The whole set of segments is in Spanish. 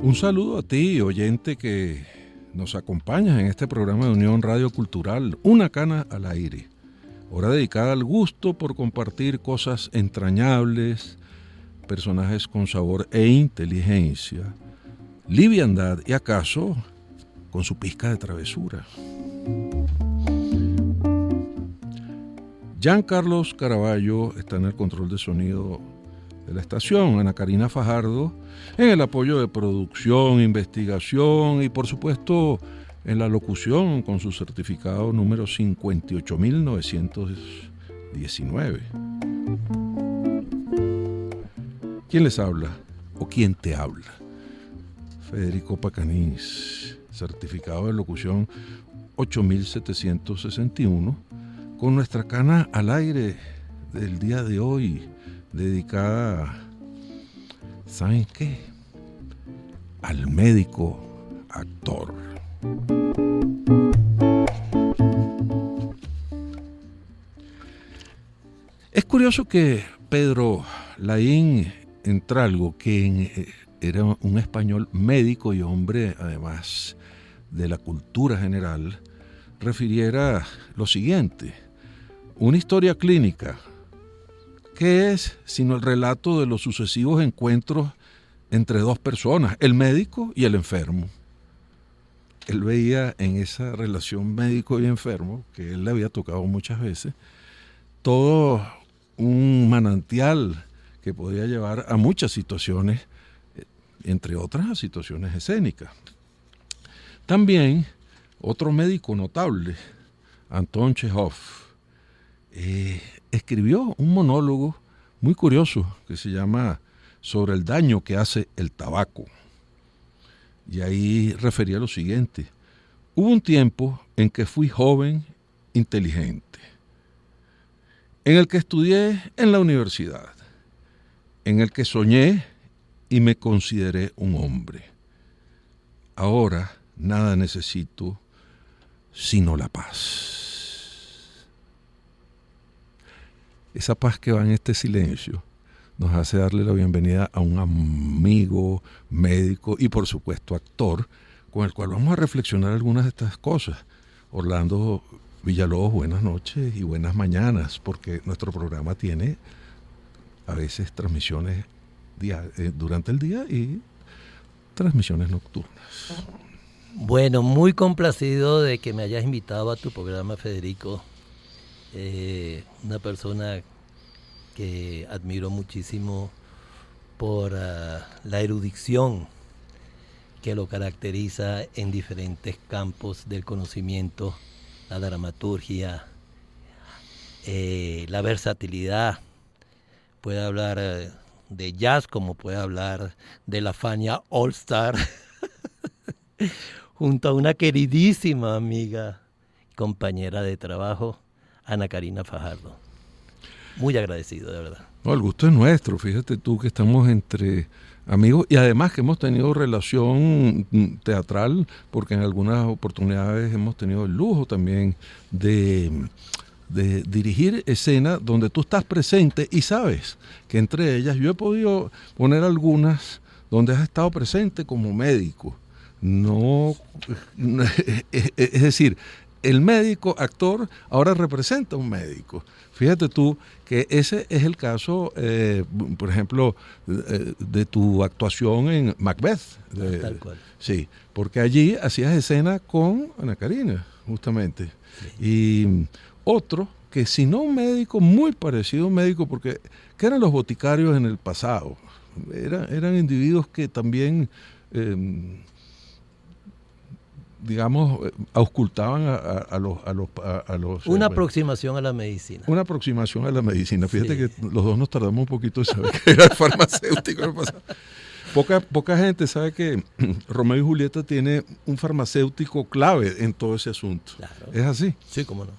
Un saludo a ti, oyente que nos acompañas en este programa de Unión Radio Cultural, Una Cana al Aire. Hora dedicada al gusto por compartir cosas entrañables, personajes con sabor e inteligencia, liviandad y acaso con su pizca de travesura. Giancarlos Caraballo está en el control de sonido de la estación, Ana Karina Fajardo en el apoyo de producción, investigación y por supuesto en la locución con su certificado número 58.919. ¿Quién les habla o quién te habla? Federico Pacanís, certificado de locución 8.761, con nuestra cana al aire del día de hoy, dedicada, ¿saben qué? Al médico actor. Es curioso que Pedro Laín Entralgo, que era un español médico y hombre además de la cultura general, refiriera lo siguiente: una historia clínica, ¿qué es sino el relato de los sucesivos encuentros entre dos personas, el médico y el enfermo? Él veía en esa relación médico y enfermo, que él le había tocado muchas veces, todo un manantial que podía llevar a muchas situaciones, entre otras a situaciones escénicas. También otro médico notable, Anton Chekhov, escribió un monólogo muy curioso que se llama Sobre el daño que hace el tabaco. Y ahí refería lo siguiente: hubo un tiempo en que fui joven, inteligente, en el que estudié en la universidad, en el que soñé y me consideré un hombre. Ahora nada necesito sino la paz. Esa paz que va en este silencio nos hace darle la bienvenida a un amigo, médico y por supuesto actor, con el cual vamos a reflexionar algunas de estas cosas. Orlando Villalobos, buenas noches y buenas mañanas, porque nuestro programa tiene a veces transmisiones durante el día y transmisiones nocturnas. Bueno, muy complacido de que me hayas invitado a tu programa, Federico. Una persona que admiro muchísimo por la erudición que lo caracteriza en diferentes campos del conocimiento, la dramaturgia, la versatilidad. Puede hablar de jazz como puede hablar de la Fania All Star, junto a una queridísima amiga, compañera de trabajo, Ana Karina Fajardo. Muy agradecido, de verdad. No, el gusto es nuestro. Fíjate tú que estamos entre amigos y además que hemos tenido relación teatral, porque en algunas oportunidades hemos tenido el lujo también de dirigir escenas donde tú estás presente y sabes que entre ellas yo he podido poner algunas donde has estado presente como médico. No, es decir, el médico actor ahora representa a un médico. Fíjate tú que ese es el caso, por ejemplo, de tu actuación en Macbeth. Tal cual. Sí, porque allí hacías escena con Ana Karina, justamente. Sí. Y otro, que si no un médico, muy parecido a un médico, porque ¿qué eran los boticarios en el pasado? Eran individuos que también, digamos, auscultaban a los una aproximación a la medicina. Una aproximación a la medicina. Fíjate que los dos nos tardamos un poquito en saber que era el farmacéutico en el pasado. Poca gente sabe que Romeo y Julieta tiene un farmacéutico clave en todo ese asunto. Claro. ¿Es así? Sí, cómo no.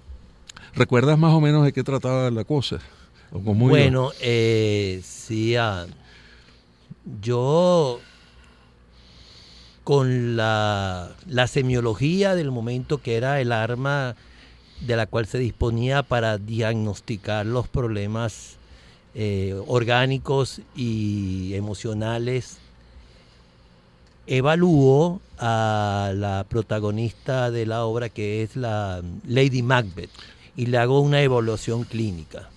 ¿Recuerdas más o menos de qué trataba la cosa? ¿O cómo bueno, sí, yo con la semiología del momento, que era el arma de la cual se disponía para diagnosticar los problemas orgánicos y emocionales evalúo a la protagonista de la obra, que es la Lady Macbeth, y le hago una evaluación clínica.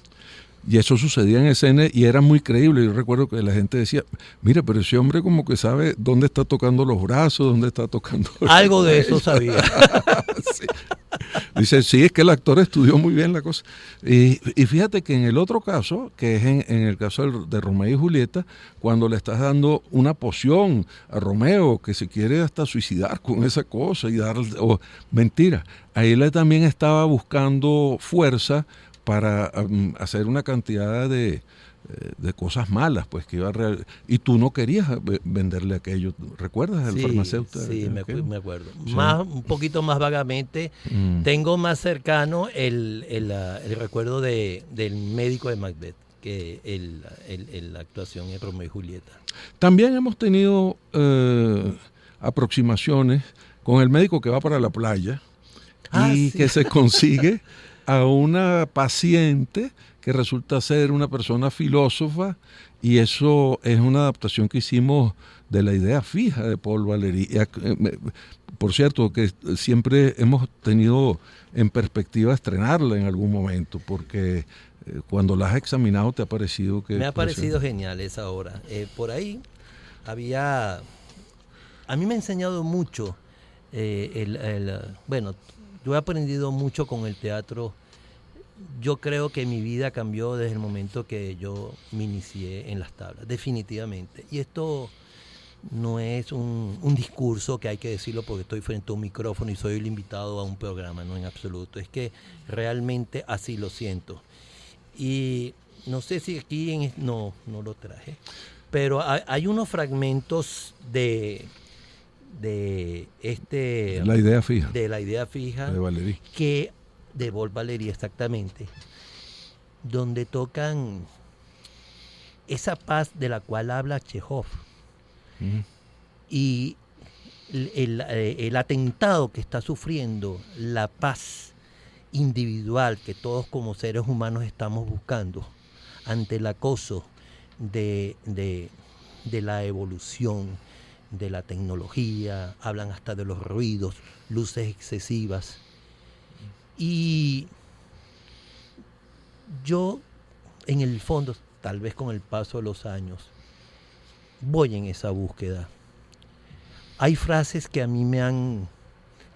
Y eso sucedía en escena y era muy creíble. Yo recuerdo que la gente decía, mira, pero ese hombre como que sabe dónde está tocando los brazos, dónde está tocando... Algo de eso sabía. Sí. Dice, sí, es que el actor estudió muy bien la cosa. Y fíjate que en el otro caso, que es en el caso de Romeo y Julieta, cuando le estás dando una poción a Romeo, que se quiere hasta suicidar con esa cosa y darle... mentira, ahí él también estaba buscando fuerza para hacer una cantidad de cosas malas, pues que iba a y tú no querías venderle aquello, ¿recuerdas el farmacéutico? Sí, me acuerdo. Sí. Un poquito más vagamente, tengo más cercano el recuerdo del médico de Macbeth que la actuación en Romeo y Julieta. También hemos tenido aproximaciones con el médico que va para la playa y sí, que se consigue a una paciente que resulta ser una persona filósofa, y eso es una adaptación que hicimos de la idea fija de Paul Valéry. Por cierto, que siempre hemos tenido en perspectiva estrenarla en algún momento, porque cuando la has examinado te ha parecido que... Me ha parecido genial esa obra. Por ahí había... A mí me ha enseñado mucho, bueno, yo he aprendido mucho con el teatro. Yo creo que mi vida cambió desde el momento que yo me inicié en las tablas, definitivamente. Y esto no es un discurso que hay que decirlo porque estoy frente a un micrófono y soy el invitado a un programa, no en absoluto. Es que realmente así lo siento. Y no sé si aquí no lo traje, pero hay unos fragmentos de la idea fija. De la idea fija. De Valéry. De Paul Valéry, exactamente, donde tocan esa paz de la cual habla Chekhov. Y el atentado que está sufriendo, la paz individual que todos como seres humanos estamos buscando ante el acoso de la evolución, de la tecnología, hablan hasta de los ruidos, luces excesivas. Y yo, en el fondo, tal vez con el paso de los años, voy en esa búsqueda. Hay frases que a mí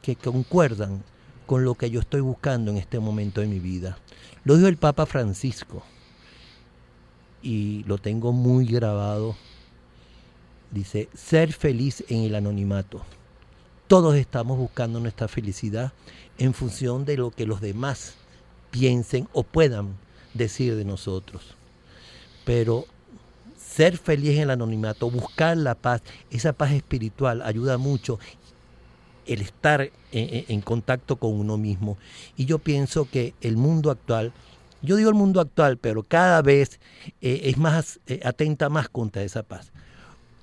que concuerdan con lo que yo estoy buscando en este momento de mi vida. Lo dijo el Papa Francisco y lo tengo muy grabado. Dice, ser feliz en el anonimato. Todos estamos buscando nuestra felicidad en función de lo que los demás piensen o puedan decir de nosotros. Pero ser feliz en el anonimato, buscar la paz, esa paz espiritual ayuda mucho, el estar en contacto con uno mismo. Y yo pienso que el mundo actual, yo digo el mundo actual, pero cada vez es más, atenta más contra esa paz.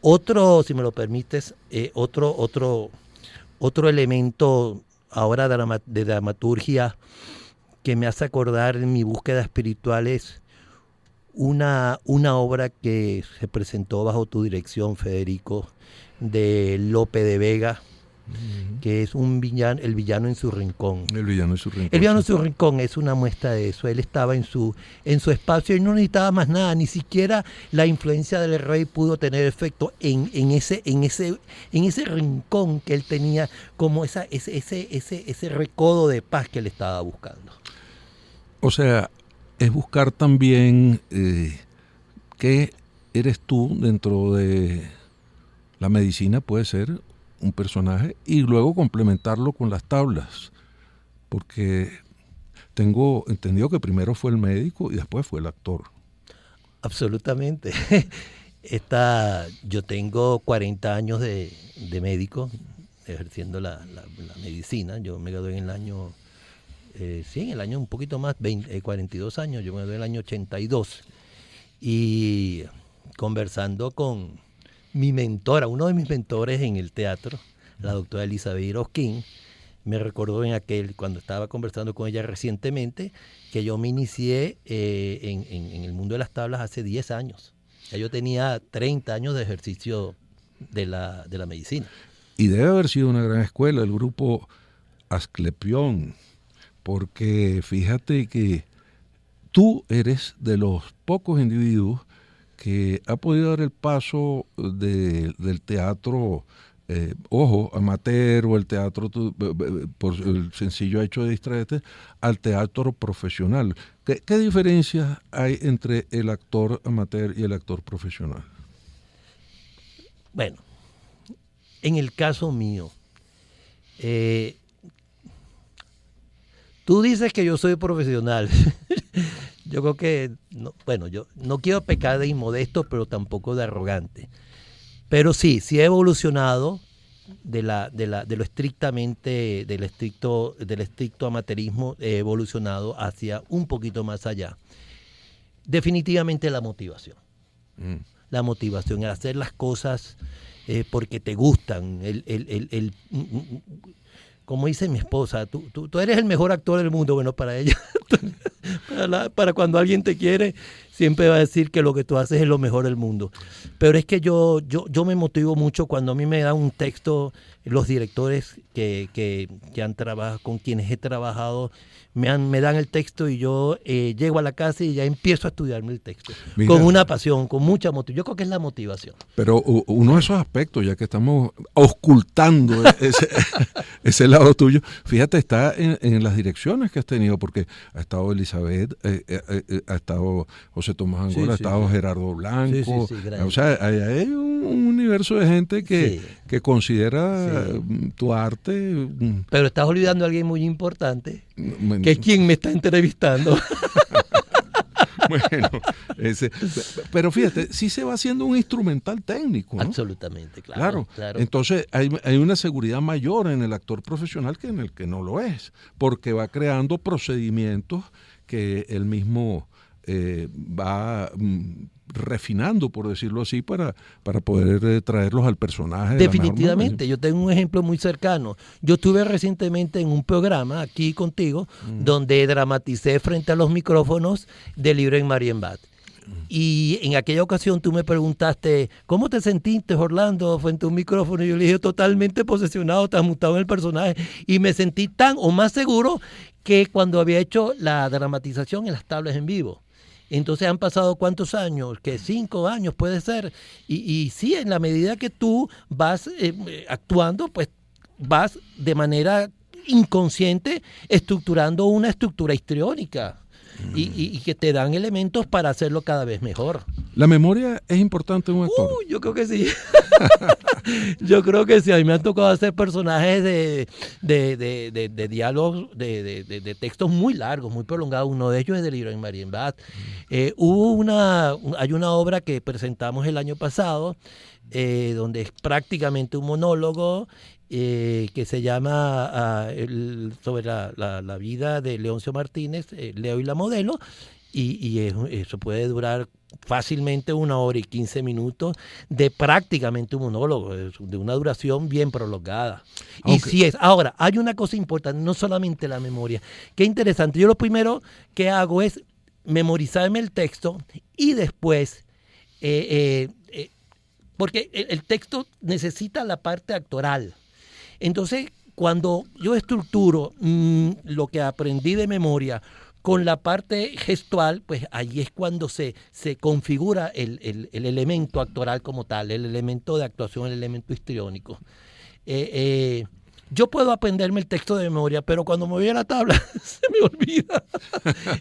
Otro, si me lo permites, otro elemento ahora de dramaturgia que me hace acordar en mi búsqueda espiritual es una obra que se presentó bajo tu dirección, Federico, de Lope de Vega, que es el villano en su rincón. El villano en su rincón. El villano en su rincón es una muestra de eso. Él estaba en su espacio y no necesitaba más nada, ni siquiera la influencia del rey pudo tener efecto en ese rincón que él tenía, como ese recodo de paz que él estaba buscando. O sea, es buscar también qué eres tú dentro de la medicina, puede ser un personaje, y luego complementarlo con las tablas, porque tengo entendido que primero fue el médico y después fue el actor. Absolutamente. Yo tengo 40 años de médico, ejerciendo la medicina. Yo me gradué en el año, en el año un poquito más, 42 años, yo me gradué en el año 82. Y conversando con mi mentora, uno de mis mentores en el teatro, la doctora Elizabeth Oskin, me recordó cuando estaba conversando con ella recientemente, que yo me inicié en el mundo de las tablas hace 10 años. Ya yo tenía 30 años de ejercicio de la medicina. Y debe haber sido una gran escuela el grupo Asclepión, porque fíjate que tú eres de los pocos individuos que ha podido dar el paso del teatro, ojo, amateur o el teatro por el sencillo hecho de distraerte, al teatro profesional. ¿Qué diferencias hay entre el actor amateur y el actor profesional? Bueno, en el caso mío, tú dices que yo soy profesional. Yo creo que, yo no quiero pecar de inmodesto, pero tampoco de arrogante. Pero sí he evolucionado de lo estrictamente, del estricto amateurismo, he evolucionado hacia un poquito más allá. Definitivamente la motivación. La motivación, el hacer las cosas porque te gustan, como dice mi esposa, tú eres el mejor actor del mundo. Bueno, para ella, para cuando alguien te quiere, siempre va a decir que lo que tú haces es lo mejor del mundo. Pero es que yo me motivo mucho cuando a mí me dan un texto, los directores que han trabajado, con quienes he trabajado, me dan el texto y yo llego a la casa y ya empiezo a estudiarme el texto. Mira, con una pasión, con mucha motivación. Yo creo que es la motivación. Pero uno de esos aspectos, ya que estamos ocultando ese lado tuyo, fíjate, está en las direcciones que has tenido, porque ha estado Elizabeth, ha estado José Tomás Angora, ha estado Gerardo Blanco. O sea, hay un universo de gente que considera tu arte. Pero estás olvidando a alguien muy importante, que es quien me está entrevistando. Bueno, pero fíjate, sí se va haciendo un instrumental técnico, ¿no? Absolutamente, claro. Entonces hay una seguridad mayor en el actor profesional que en el que no lo es, porque va creando procedimientos que él mismo va refinando, por decirlo así, para poder traerlos al personaje. Definitivamente, yo tengo un ejemplo muy cercano. Yo estuve recientemente en un programa aquí contigo, donde dramaticé frente a los micrófonos del libro en Marienbad. Y en aquella ocasión tú me preguntaste, ¿cómo te sentiste, Orlando, frente a un micrófono? Y yo le dije, totalmente posesionado, transmutado en el personaje. Y me sentí tan o más seguro que cuando había hecho la dramatización en las tablas en vivo. Entonces han pasado ¿cuántos años? Que 5 años puede ser. Y sí, en la medida que tú vas actuando, pues vas de manera inconsciente estructurando una estructura histriónica. Y que te dan elementos para hacerlo cada vez mejor. ¿La memoria es importante en un actor? Yo creo que sí. Yo creo que sí. A mí me han tocado hacer personajes de diálogos, de textos muy largos, muy prolongados. Uno de ellos es del libro en Marienbad. Hay una obra que presentamos el año pasado, donde es prácticamente un monólogo, que se llama sobre la vida de Leoncio Martínez, Leo y la modelo, y eso puede durar fácilmente 1 hora y 15 minutos de prácticamente un monólogo, de una duración bien prolongada. Okay. Y sí es. Ahora, hay una cosa importante, no solamente la memoria. Qué interesante. Yo lo primero que hago es memorizarme el texto y después, porque el texto necesita la parte actoral. Entonces, cuando yo estructuro lo que aprendí de memoria con la parte gestual, pues ahí es cuando se configura el elemento actoral como tal, el elemento de actuación, el elemento histriónico. Yo puedo aprenderme el texto de memoria, pero cuando me voy a la tabla se me olvida.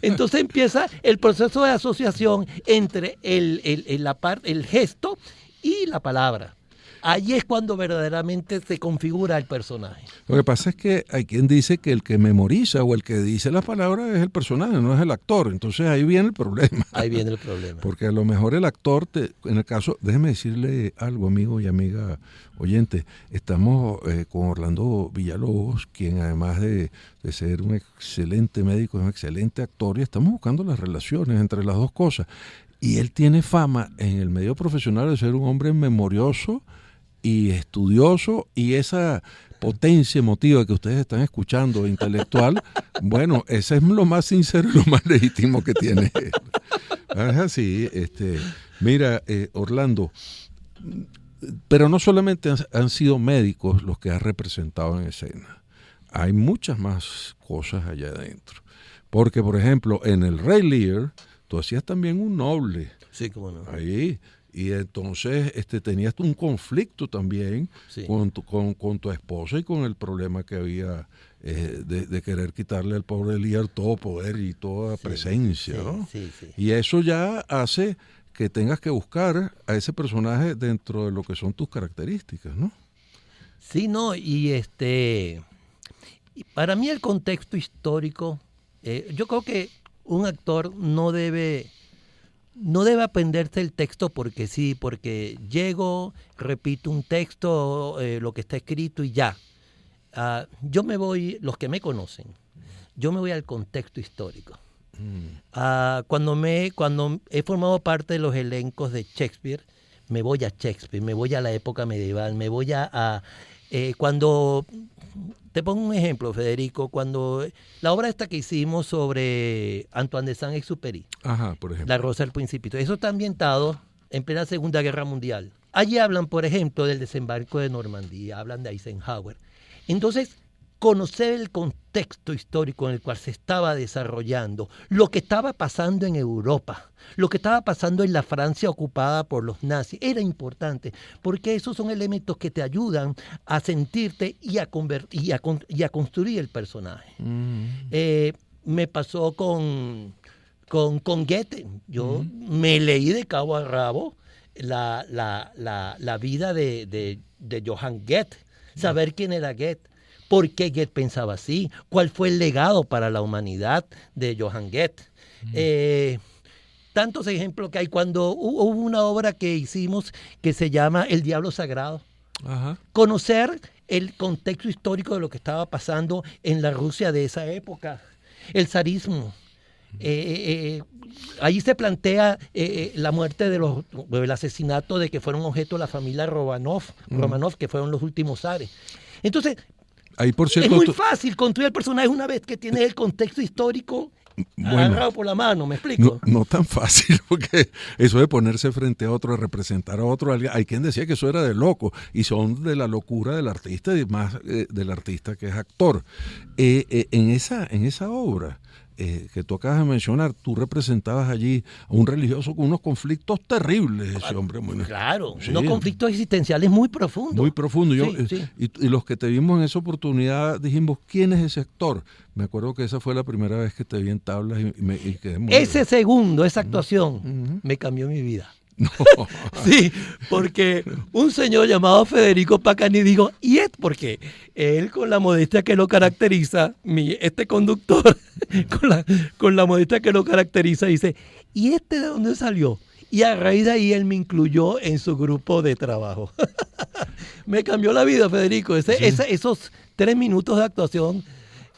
Entonces empieza el proceso de asociación entre el gesto y la palabra. Ahí es cuando verdaderamente se configura el personaje. Lo que pasa es que hay quien dice que el que memoriza o el que dice las palabras es el personaje, no es el actor. Entonces ahí viene el problema. Ahí viene el problema. Porque a lo mejor el actor, en el caso, déjeme decirle algo, amigo y amiga oyente, estamos con Orlando Villalobos, quien además de ser un excelente médico, es un excelente actor, y estamos buscando las relaciones entre las dos cosas. Y él tiene fama en el medio profesional de ser un hombre memorioso y estudioso, y esa potencia emotiva que ustedes están escuchando, intelectual, bueno, ese es lo más sincero y lo más legítimo que tiene él. Es así. Mira, Orlando, Pero no solamente han sido médicos los que has representado en escena. Hay muchas más cosas allá adentro. Porque, por ejemplo, en el Rey Lear, tú hacías también un noble. Sí, cómo no. Ahí. Y entonces tenías un conflicto también Sí. con tu esposa y con el problema que había de querer quitarle al pobre Lear todo poder y toda presencia, sí, ¿no? sí, sí. Y eso ya hace que tengas que buscar a ese personaje dentro de lo que son tus características, ¿no? Sí, no, y para mí el contexto histórico, yo creo que un actor no debe aprenderse el texto porque sí, porque llego, repito un texto, lo que está escrito y ya. Yo me voy, los que me conocen, yo me voy al contexto histórico. Cuando he formado parte de los elencos de Shakespeare, me voy a Shakespeare, me voy a la época medieval, me voy cuando, te pongo un ejemplo, Federico, cuando la obra esta que hicimos sobre Antoine de Saint-Exupéry, Ajá, por ejemplo. La Rosa del Principito, eso está ambientado en plena Segunda Guerra Mundial. Allí hablan, por ejemplo, del desembarco de Normandía, hablan de Eisenhower. Entonces, conocer el contexto histórico en el cual se estaba desarrollando, lo que estaba pasando en Europa, lo que estaba pasando en la Francia ocupada por los nazis, era importante, porque esos son elementos que te ayudan a sentirte y a construir el personaje. Me pasó con Goethe. Yo me leí de cabo a rabo la vida de Johann Goethe, saber quién era Goethe. ¿Por qué Goethe pensaba así? ¿Cuál fue el legado para la humanidad de Johann Goethe? Tantos ejemplos que hay. Cuando hubo una obra que hicimos que se llama El Diablo Sagrado. Ajá. Conocer el contexto histórico de lo que estaba pasando en la Rusia de esa época. El zarismo. Ahí se plantea la muerte del asesinato de que fueron objeto de la familia Romanov, que fueron los últimos zares. Entonces, ahí, por cierto, es muy fácil construir el personaje una vez que tienes el contexto histórico agarrado por la mano, ¿me explico? No tan fácil, porque eso de ponerse frente a otro, de representar a otro, hay quien decía que eso era de loco, y son de la locura del artista y más del artista que es actor. En esa obra que tú acabas de mencionar, tú representabas allí a un religioso con unos conflictos terribles, ese hombre. Claro, sí, unos conflictos existenciales muy profundos. Muy profundos. Sí. Y los que te vimos en esa oportunidad dijimos, ¿quién es ese actor? Me acuerdo que esa fue la primera vez que te vi en tablas y quedé muy... Esa actuación me cambió mi vida. No. Sí, porque un señor llamado Federico Pacani dijo, y es porque él, con la modestia que lo caracteriza, este conductor, con la modestia que lo caracteriza, dice, ¿y de dónde salió? Y a raíz de ahí él me incluyó en su grupo de trabajo. Me cambió la vida, Federico. Esos 3 minutos de actuación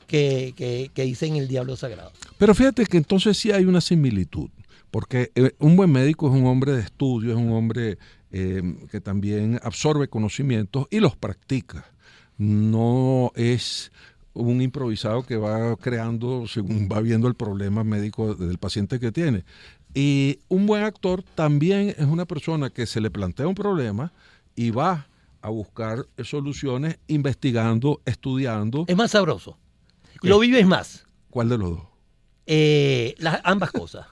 que hice en El Diablo Sagrado. Pero fíjate que entonces sí hay una similitud. Porque un buen médico es un hombre de estudio, es un hombre que también absorbe conocimientos y los practica. No es un improvisado que va creando según va viendo el problema médico del paciente que tiene. Y un buen actor también es una persona que se le plantea un problema y va a buscar soluciones investigando, estudiando. Es más sabroso. Lo vives más. ¿Cuál de los dos? Ambas cosas.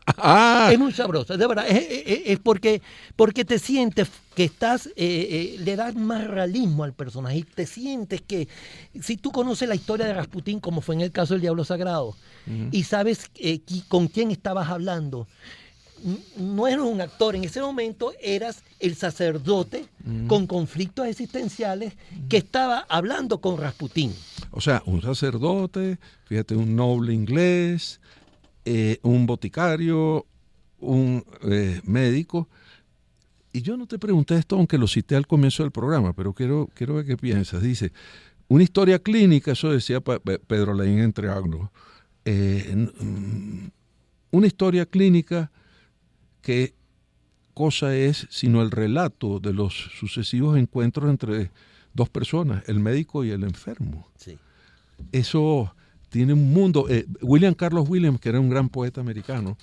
Es muy sabroso, de verdad. Es porque te sientes que estás, le das más realismo al personaje y te sientes que si tú conoces la historia de Rasputín, como fue en el caso del Diablo Sagrado, y sabes con quién estabas hablando, no eras un actor, en ese momento eras el sacerdote con conflictos existenciales que estaba hablando con Rasputín. O sea, un sacerdote, fíjate, un noble inglés, un boticario, un médico. Y yo no te pregunté esto, aunque lo cité al comienzo del programa, pero quiero ver qué piensas. Dice, una historia clínica, eso decía Pedro Laín entre Agno, una historia clínica, ¿qué cosa es sino el relato de los sucesivos encuentros entre dos personas, el médico y el enfermo? Sí. Eso tiene un mundo. William Carlos Williams, que era un gran poeta americano,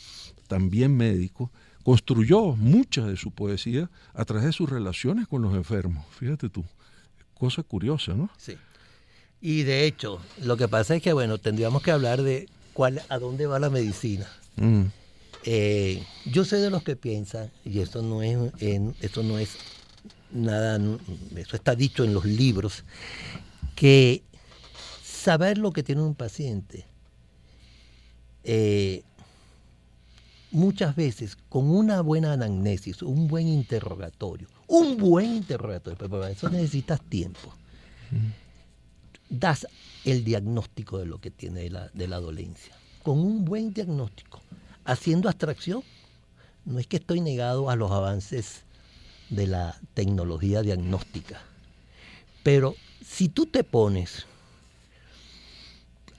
también médico, construyó mucha de su poesía a través de sus relaciones con los enfermos. Fíjate tú, cosa curiosa, ¿no? Sí. Y de hecho, lo que pasa es que, bueno, tendríamos que hablar de a dónde va la medicina. Yo soy de los que piensan, y esto no es nada, eso está dicho en los libros, que saber lo que tiene un paciente, muchas veces con una buena anamnesis, un buen interrogatorio, pero para eso necesitas tiempo. Das el diagnóstico de lo que tiene de la dolencia. Con un buen diagnóstico, haciendo abstracción, no es que estoy negado a los avances de la tecnología diagnóstica, pero si tú te pones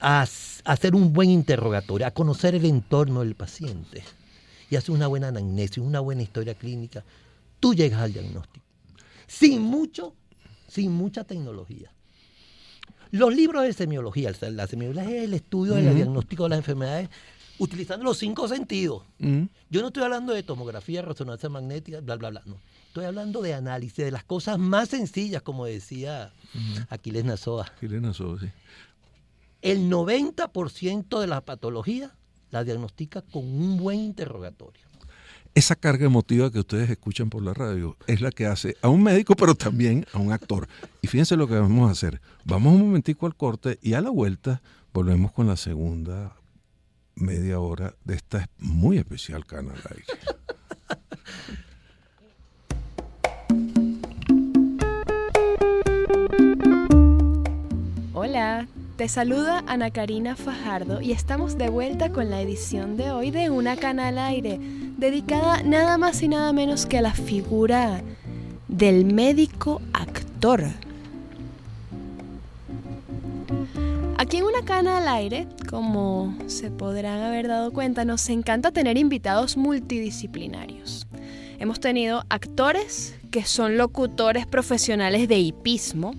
a hacer un buen interrogatorio, a conocer el entorno del paciente y hacer una buena anamnesis, una buena historia clínica, tú llegas al diagnóstico. Sin mucha tecnología. Los libros de semiología, la semiología es el estudio del diagnóstico de las enfermedades utilizando los 5 sentidos. Yo no estoy hablando de tomografía, resonancia magnética, bla, bla, bla. No. Estoy hablando de análisis, de las cosas más sencillas, como decía Aquiles Nazoa. Aquiles Nazoa, sí. El 90% de las patologías la diagnostica con un buen interrogatorio. Esa carga emotiva que ustedes escuchan por la radio es la que hace a un médico, pero también a un actor. Y fíjense lo que vamos a hacer. Vamos un momentico al corte y a la vuelta volvemos con la segunda media hora de esta muy especial Canal Aire. Hola, te saluda Ana Karina Fajardo y estamos de vuelta con la edición de hoy de Una Cana al Aire, dedicada nada más y nada menos que a la figura del médico actor. Aquí en Una Cana al Aire, como se podrán haber dado cuenta, nos encanta tener invitados multidisciplinarios. Hemos tenido actores que son locutores profesionales de hipismo,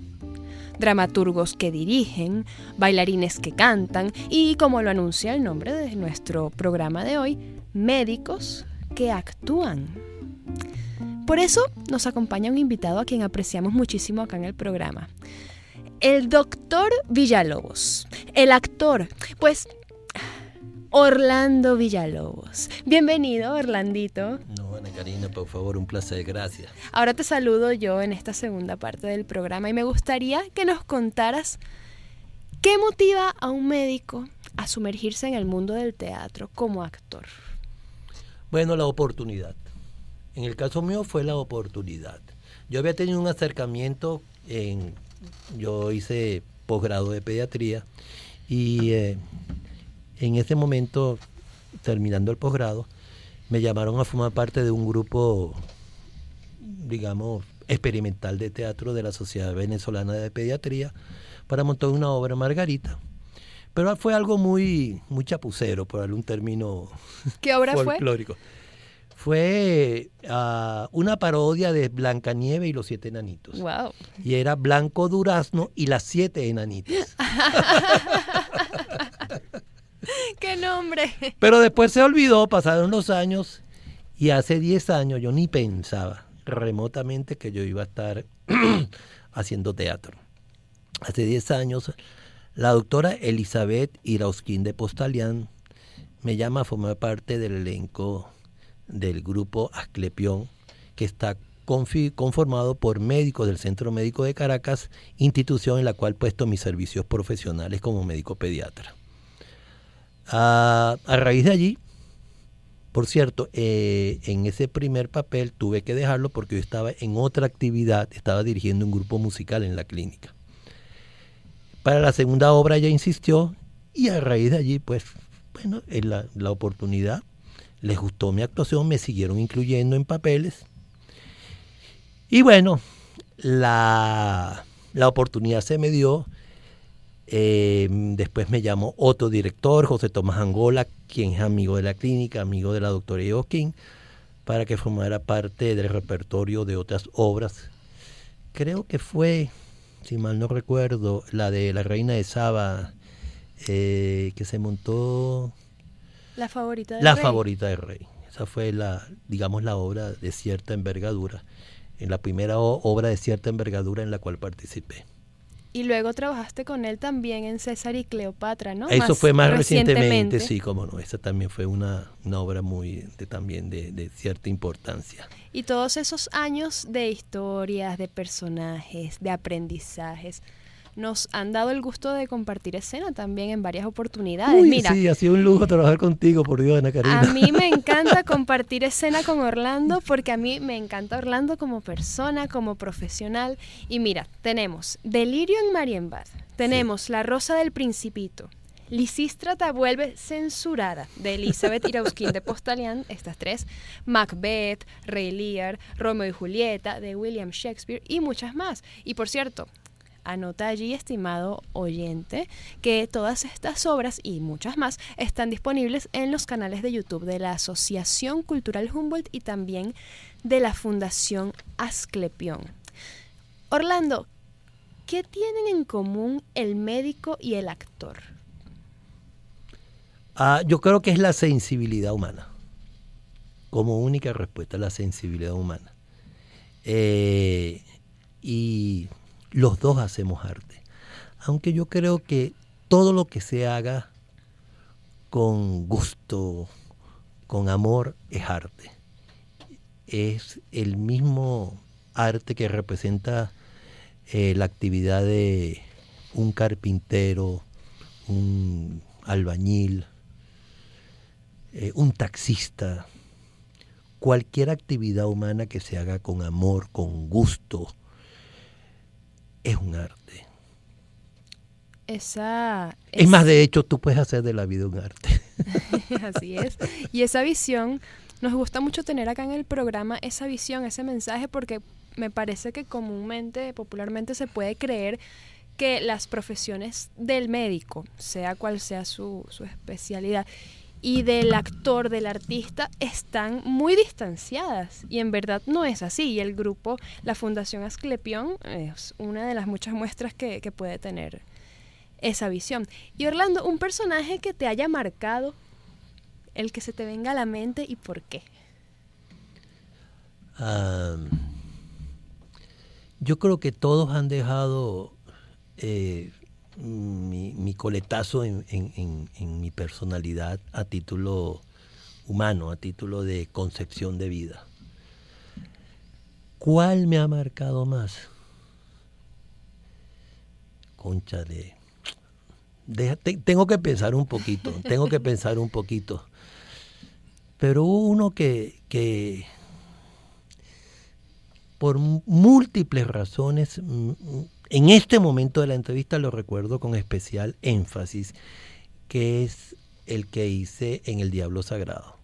dramaturgos que dirigen, bailarines que cantan y, como lo anuncia el nombre de nuestro programa de hoy, médicos que actúan. Por eso nos acompaña un invitado a quien apreciamos muchísimo acá en el programa. El doctor Villalobos, el actor, pues Orlando Villalobos. Bienvenido, Orlandito. No, Ana Karina, por favor, un placer, gracias. Ahora te saludo yo en esta segunda parte del programa y me gustaría que nos contaras qué motiva a un médico a sumergirse en el mundo del teatro como actor. Bueno, la oportunidad. En el caso mío fue la oportunidad. Yo había tenido un acercamiento, yo hice posgrado de pediatría y en ese momento, terminando el posgrado, me llamaron a formar parte de un grupo, digamos, experimental de teatro de la Sociedad Venezolana de Pediatría para montar una obra Margarita. Pero fue algo muy chapucero, por darle un término ¿Qué obra folclórico. Fue una parodia de Blancanieves y los 7 enanitos. Wow. Y era Blanco Durazno y las 7 enanitas. ¡Qué nombre! Pero después se olvidó, pasaron los años, y hace 10 años yo ni pensaba remotamente que yo iba a estar haciendo teatro. Hace 10 años, la doctora Elizabeth Irausquín de Postalián me llama a formar parte del elenco del grupo Asclepión, que está conformado por médicos del Centro Médico de Caracas, institución en la cual he puesto mis servicios profesionales como médico pediatra. A raíz de allí, por cierto, en ese primer papel tuve que dejarlo porque yo estaba en otra actividad, estaba dirigiendo un grupo musical en la clínica. Para la segunda obra ella insistió y a raíz de allí, pues, bueno, la oportunidad, les gustó mi actuación, me siguieron incluyendo en papeles. Y bueno, la oportunidad se me dio. Después me llamó otro director, José Tomás Angola, quien es amigo de la clínica, amigo de la doctora Irausquín, para que formara parte del repertorio de otras obras. Creo que fue, si mal no recuerdo, la de La Reina de Saba, que se montó... La favorita del La rey. favorita del rey. Esa fue digamos, la obra de cierta envergadura, en la primera obra de cierta envergadura en la cual participé. Y luego trabajaste con él también en César y Cleopatra, ¿no? Eso fue más recientemente, sí, cómo no. Esa también fue una obra también de cierta importancia. Y todos esos años de historias, de personajes, de aprendizajes, nos han dado el gusto de compartir escena también en varias oportunidades. Uy, Mira, sí, ha sido un lujo trabajar contigo, por Dios, Ana Karina. a mí me encanta compartir escena con Orlando porque a mí me encanta Orlando como persona, como profesional. Y mira, tenemos Delirio en Marienbad, tenemos sí. La Rosa del Principito, Lisístrata vuelve censurada, de Elizabeth Irausquín de Postalian, estas tres, Macbeth, Rey Lear, Romeo y Julieta, de William Shakespeare y muchas más. Y por cierto, anota allí, estimado oyente, que todas estas obras y muchas más están disponibles en los canales de YouTube de la Asociación Cultural Humboldt y también de la Fundación Asclepión. Orlando, ¿qué tienen en común el médico y el actor? Yo creo que es la sensibilidad humana. Como única respuesta, la sensibilidad humana. Y los dos hacemos arte. Aunque yo creo que todo lo que se haga con gusto, con amor, es arte. Es el mismo arte que representa la actividad de un carpintero, un albañil, un taxista. Cualquier actividad humana que se haga con amor, con gusto, es un arte. Es más, de hecho, tú puedes hacer de la vida un arte. Así es. Y esa visión, nos gusta mucho tener acá en el programa esa visión, ese mensaje, porque me parece que comúnmente, popularmente, se puede creer que las profesiones del médico, sea cual sea su especialidad, y del actor, del artista, están muy distanciadas, y en verdad no es así. Y el grupo, la Fundación Asclepión, es una de las muchas muestras que puede tener esa visión. Y Orlando, un personaje que te haya marcado, el que se te venga a la mente, ¿y por qué? Yo creo que todos han dejado mi coletazo en mi personalidad a título humano, a título de concepción de vida. ¿Cuál me ha marcado más? Cónchale, tengo que pensar un poquito, pero hubo uno que por múltiples razones, en este momento de la entrevista lo recuerdo con especial énfasis, que es el que hice en El Diablo Sagrado.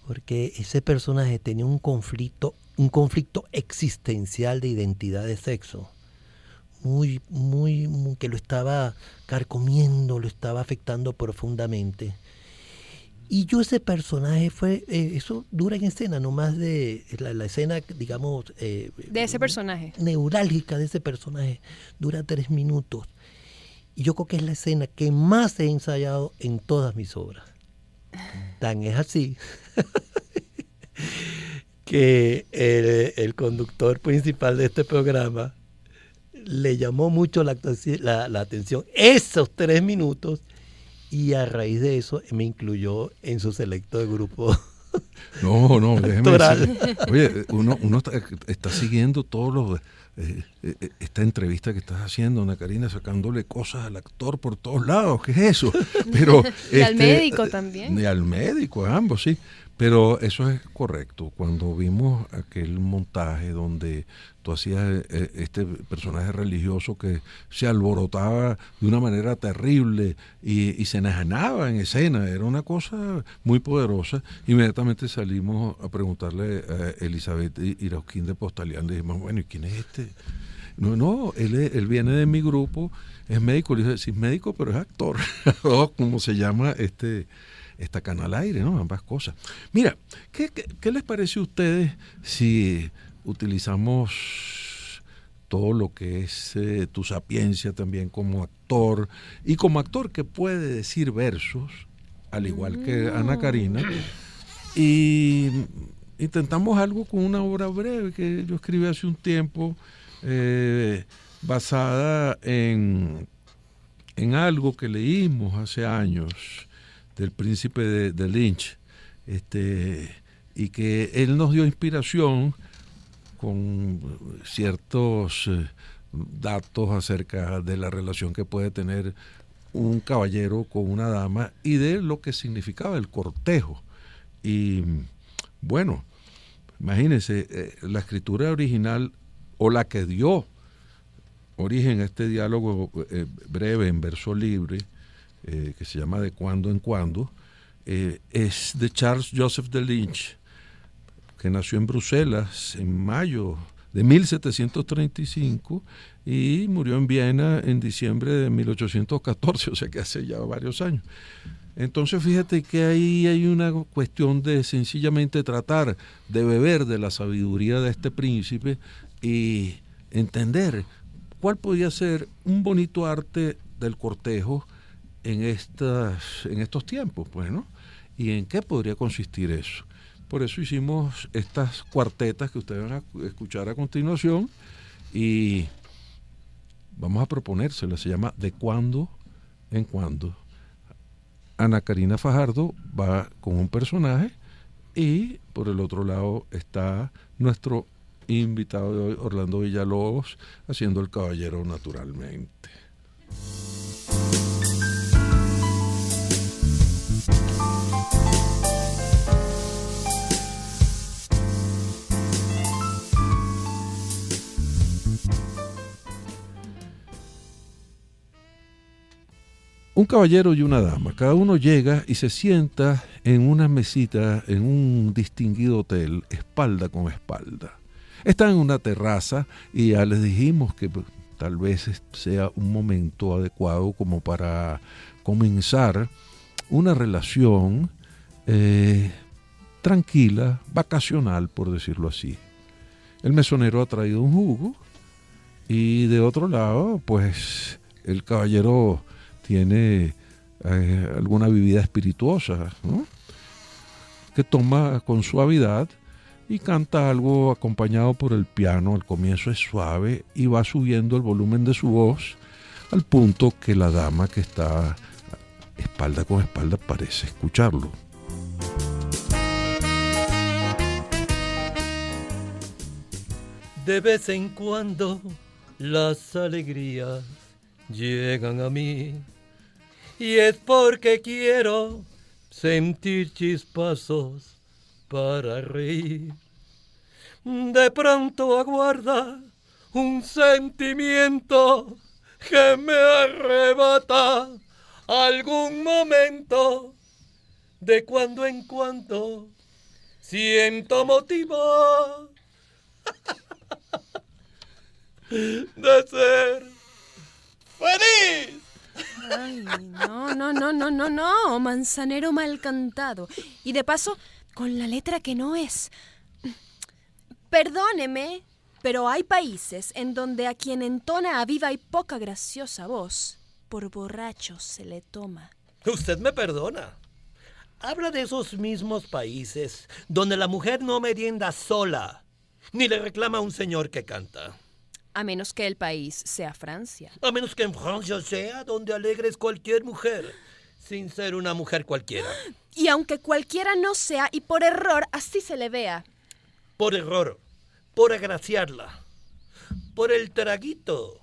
Porque ese personaje tenía un conflicto existencial de identidad de sexo, muy, que lo estaba carcomiendo, lo estaba afectando profundamente. Y yo ese personaje eso dura en escena, nomás de la escena, digamos... de ese personaje. Neurálgica de ese personaje, dura 3 minutos. Y yo creo que es la escena que más he ensayado en todas mis obras. Tan es así que el conductor principal de este programa le llamó mucho la atención esos 3 minutos. Y a raíz de eso me incluyó en su selecto de grupo. No, déjeme decir. Oye, uno está siguiendo todos esta entrevista que estás haciendo, Ana Karina, sacándole cosas al actor por todos lados. ¿Qué es eso? Pero, y al médico también. Y al médico, a ambos, sí. Pero eso es correcto. Cuando vimos aquel montaje donde tú hacías este personaje religioso que se alborotaba de una manera terrible y se enajenaba en escena, era una cosa muy poderosa, inmediatamente salimos a preguntarle a Elizabeth Irausquín de Postalian. Le dijimos, bueno, ¿y quién es este? No, él viene de mi grupo, es médico. Le dije, sí, es médico, pero es actor. ¿Cómo se llama esta Canal Aire, ¿no? Ambas cosas. Mira, ¿qué les parece a ustedes si utilizamos todo lo que es tu sapiencia también como actor, y como actor que puede decir versos, al igual que Ana Karina, Y intentamos algo con una obra breve que yo escribí hace un tiempo, basada en algo que leímos hace años del Príncipe de Lynch, y que él nos dio inspiración con ciertos datos acerca de la relación que puede tener un caballero con una dama y de lo que significaba el cortejo. Y bueno, imagínense, la escritura original, o la que dio origen a este diálogo breve en verso libre, que se llama De cuando en cuando, es de Charles Joseph de Lynch, que nació en Bruselas en mayo de 1735 y murió en Viena en diciembre de 1814, o sea que hace ya varios años. Entonces fíjate que ahí hay una cuestión de sencillamente tratar de beber de la sabiduría de este príncipe y entender cuál podía ser un bonito arte del cortejo en estos tiempos, pues, ¿no? Y en qué podría consistir eso. Por eso hicimos estas cuartetas que ustedes van a escuchar a continuación y vamos a proponérselas. Se llama De cuando en cuando. Ana Karina Fajardo va con un personaje y por el otro lado está nuestro invitado de hoy, Orlando Villalobos, haciendo el caballero naturalmente. Un caballero y una dama, cada uno llega y se sienta en una mesita en un distinguido hotel, espalda con espalda. Están en una terraza y ya les dijimos que tal vez sea un momento adecuado como para comenzar una relación tranquila, vacacional, por decirlo así. El mesonero ha traído un jugo y de otro lado, pues el caballero tiene alguna bebida espirituosa, ¿no?, que toma con suavidad y canta algo acompañado por el piano. Al comienzo es suave y va subiendo el volumen de su voz al punto que la dama que está espalda con espalda parece escucharlo. De vez en cuando las alegrías llegan a mí y es porque quiero sentir chispazos para reír. De pronto aguarda un sentimiento que me arrebata algún momento. De cuando en cuando siento motivo de ser feliz. Ay, no, manzanero mal cantado. Y de paso, con la letra que no es. Perdóneme, pero hay países en donde a quien entona a viva y poca graciosa voz, por borracho se le toma. Usted me perdona. Habla de esos mismos países donde la mujer no merienda sola, ni le reclama a un señor que canta. A menos que el país sea Francia. A menos que en Francia sea donde alegres cualquier mujer, sin ser una mujer cualquiera. Y aunque cualquiera no sea y por error así se le vea. Por error, por agraciarla, por el traguito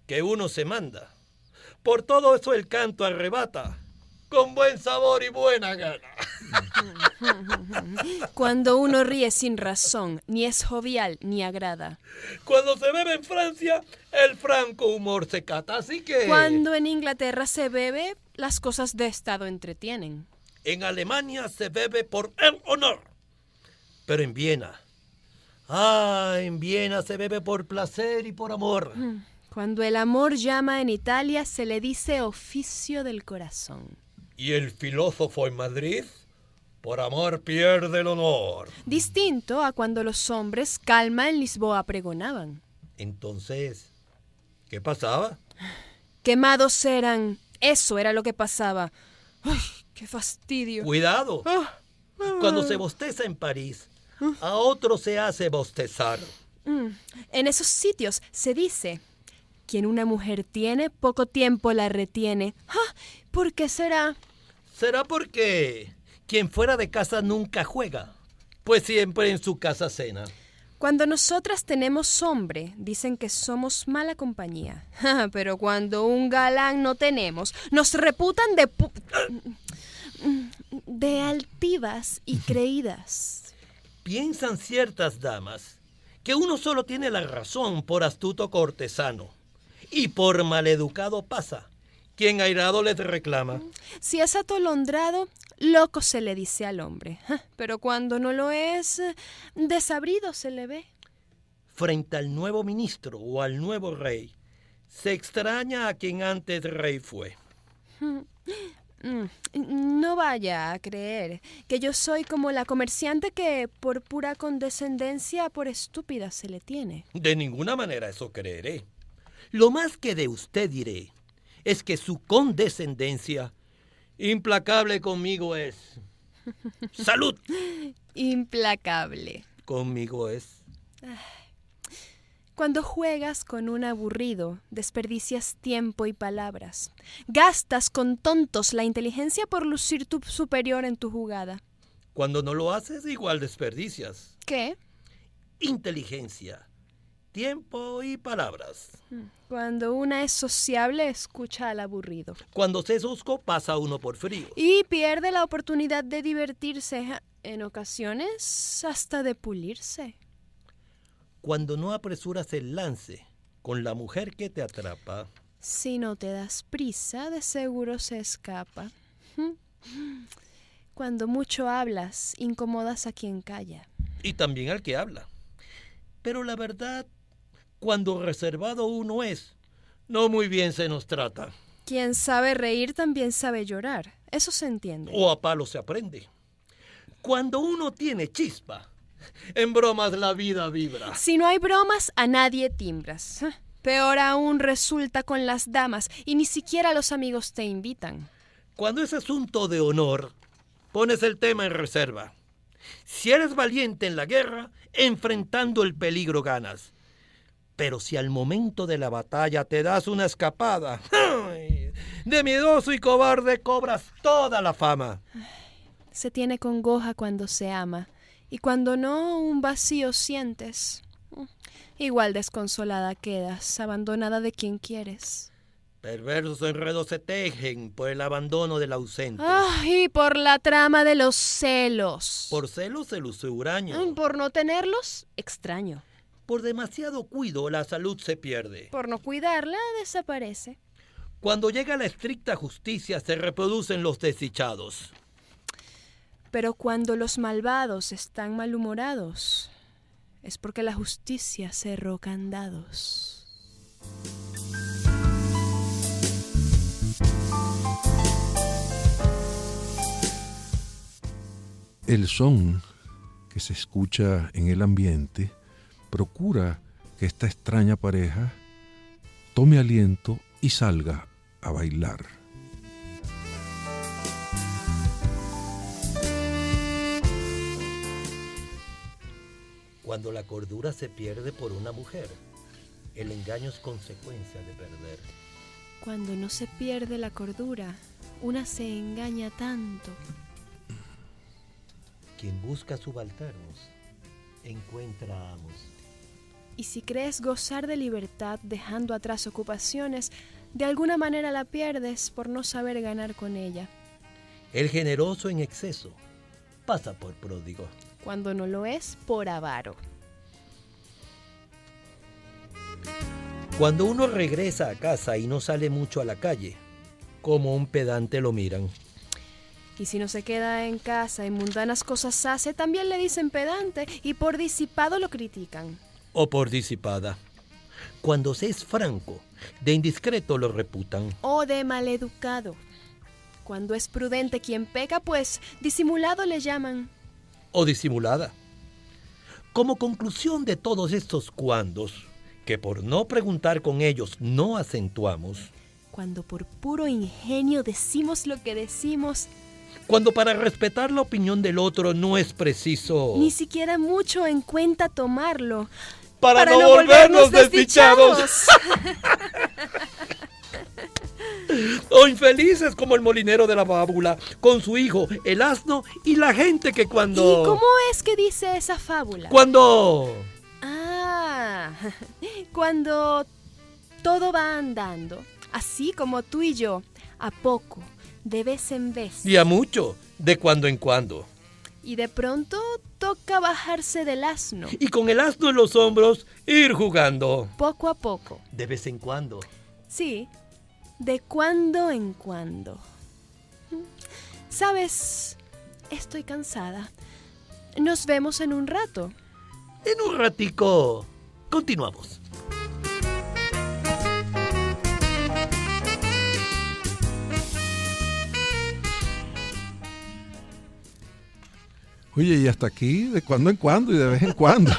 que uno se manda. Por todo eso el canto arrebata, con buen sabor y buena gana. Cuando uno ríe sin razón, ni es jovial ni agrada. Cuando se bebe en Francia, el franco humor se cata, así que... Cuando en Inglaterra se bebe, las cosas de estado entretienen. En Alemania se bebe por el honor. Pero en Viena... en Viena se bebe por placer y por amor. Cuando el amor llama en Italia, se le dice oficio del corazón. Y el filósofo en Madrid, por amor pierde el honor. Distinto a cuando los hombres calma en Lisboa pregonaban. Entonces, ¿qué pasaba? Quemados eran, eso era lo que pasaba. ¡Ay, qué fastidio! ¡Cuidado! Cuando se bosteza en París, a otro se hace bostezar. En esos sitios se dice: quien una mujer tiene, poco tiempo la retiene. ¿Por qué será? Será porque quien fuera de casa nunca juega, pues siempre en su casa cena. Cuando nosotras tenemos hombre, dicen que somos mala compañía. Pero cuando un galán no tenemos, nos reputan de altivas y creídas. Piensan ciertas damas que uno solo tiene la razón por astuto cortesano, y por maleducado pasa quien airado les reclama. Si es atolondrado, loco se le dice al hombre, pero cuando no lo es, desabrido se le ve. Frente al nuevo ministro o al nuevo rey, se extraña a quien antes rey fue. No vaya a creer que yo soy como la comerciante que por pura condescendencia por estúpida se le tiene. De ninguna manera eso creeré. Lo más que de usted diré es que su condescendencia implacable conmigo es. ¡Salud! Implacable. Conmigo es. Cuando juegas con un aburrido, desperdicias tiempo y palabras. Gastas con tontos la inteligencia por lucir tu superior en tu jugada. Cuando no lo haces, igual desperdicias. ¿Qué? Inteligencia, tiempo y palabras. Cuando una es sociable, escucha al aburrido. Cuando se es hosco, pasa uno por frío. Y pierde la oportunidad de divertirse, en ocasiones hasta de pulirse. Cuando no apresuras el lance con la mujer que te atrapa. Si no te das prisa, de seguro se escapa. Cuando mucho hablas, incomodas a quien calla. Y también al que habla. Pero la verdad, cuando reservado uno es, no muy bien se nos trata. Quien sabe reír también sabe llorar. Eso se entiende. O a palo se aprende. Cuando uno tiene chispa, en bromas la vida vibra. Si no hay bromas, a nadie timbras. Peor aún resulta con las damas y ni siquiera los amigos te invitan. Cuando es asunto de honor, pones el tema en reserva. Si eres valiente en la guerra, enfrentando el peligro ganas. Pero si al momento de la batalla te das una escapada, de miedoso y cobarde cobras toda la fama. Se tiene congoja cuando se ama. Y cuando no, un vacío sientes. Igual desconsolada quedas, abandonada de quien quieres. Perversos enredos se tejen por el abandono del ausente. Y por la trama de los celos. Por celos se luce huraño. Por no tenerlos, extraño. Por demasiado cuido la salud se pierde. Por no cuidarla, desaparece. Cuando llega la estricta justicia se reproducen los desdichados. Pero cuando los malvados están malhumorados, es porque la justicia cerró candados. El son que se escucha en el ambiente procura que esta extraña pareja tome aliento y salga a bailar. Cuando la cordura se pierde por una mujer, el engaño es consecuencia de perder. Cuando no se pierde la cordura, una se engaña tanto. Quien busca subalternos, encuentra amos. Y si crees gozar de libertad dejando atrás ocupaciones, de alguna manera la pierdes por no saber ganar con ella. El generoso en exceso pasa por pródigo. Cuando no lo es, por avaro. Cuando uno regresa a casa y no sale mucho a la calle, como un pedante lo miran. Y si no se queda en casa y mundanas cosas hace, también le dicen pedante y por disipado lo critican. O por disipada. Cuando se es franco, de indiscreto lo reputan. O de maleducado. Cuando es prudente quien peca, pues disimulado le llaman. O disimulada. Como conclusión de todos estos cuandos, que por no preguntar con ellos no acentuamos. Cuando por puro ingenio decimos lo que decimos, Cuando para respetar la opinión del otro no es preciso Ni siquiera mucho en cuenta tomarlo. para no volvernos desdichados. O infelices como el molinero de la fábula, con su hijo, el asno y la gente que cuando... ¿Y cómo es que dice esa fábula? Cuando... Cuando todo va andando, así como tú y yo, a poco, de vez en vez. Y a mucho, de cuando en cuando. Y de pronto toca bajarse del asno. Y con el asno en los hombros, ir jugando. Poco a poco. De vez en cuando. Sí, de cuando en cuando. ¿Sabes? Estoy cansada. Nos vemos en un rato. En un ratico, continuamos. Oye, y hasta aquí, de cuando en cuando y de vez en cuando.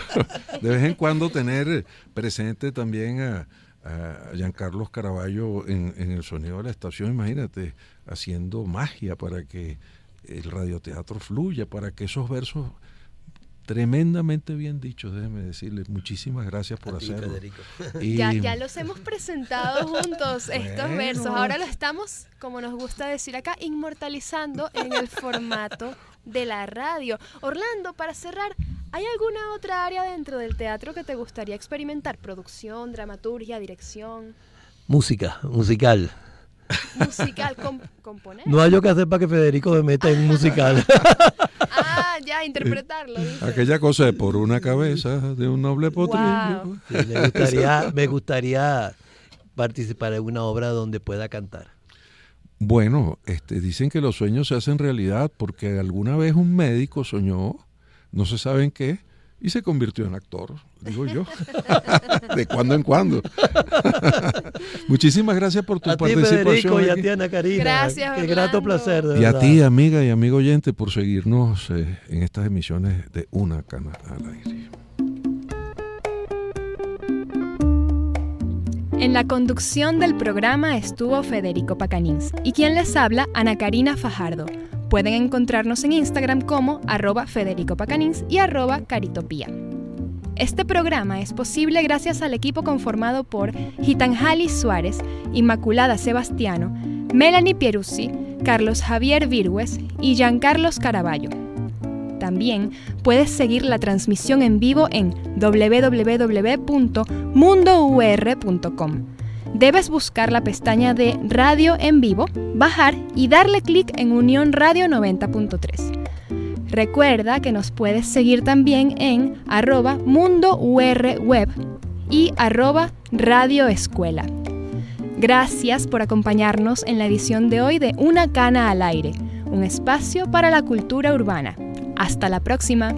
De vez en cuando tener presente también a Giancarlo Caraballo en el sonido de la estación, imagínate, haciendo magia para que el radioteatro fluya, para que esos versos tremendamente bien dichos, déjeme decirles, muchísimas gracias por hacerlo. Y ya los hemos presentado juntos, estos versos. Ahora lo estamos, como nos gusta decir acá, inmortalizando en el formato de la radio. Orlando, para cerrar, ¿hay alguna otra área dentro del teatro que te gustaría experimentar? ¿Producción, dramaturgia, dirección? Musical. Musical, componer. No hay yo que hacer para que Federico me meta en musical. Ya, interpretarlo. Dice. Aquella cosa de por una cabeza de un noble potrillo. Wow. Sí, me gustaría participar en una obra donde pueda cantar. Bueno, dicen que los sueños se hacen realidad porque alguna vez un médico soñó, no se sabe en qué, y se convirtió en actor, digo yo, de cuando en cuando. Muchísimas gracias por tu participación. A ti, Federico, y a ti, Ana Karina. Gracias, Qué grato Orlando. placer, de Y verdad. a ti, amiga y amigo oyente, por seguirnos en estas emisiones de Una Cana al Aire. En la conducción del programa estuvo Federico Pacanins y quien les habla, Ana Karina Fajardo. Pueden encontrarnos en Instagram como @FedericoPacanins y @Caritopía. Este programa es posible gracias al equipo conformado por Gitanjali Suárez, Inmaculada Sebastiano, Melanie Pieruzzi, Carlos Javier Virgües y Giancarlos Caraballo. También puedes seguir la transmisión en vivo en www.mundour.com. Debes buscar la pestaña de Radio en Vivo, bajar y darle clic en Unión Radio 90.3. Recuerda que nos puedes seguir también en @mundourweb y @radioescuela. Gracias por acompañarnos en la edición de hoy de Una Cana al Aire, un espacio para la cultura urbana. Hasta la próxima.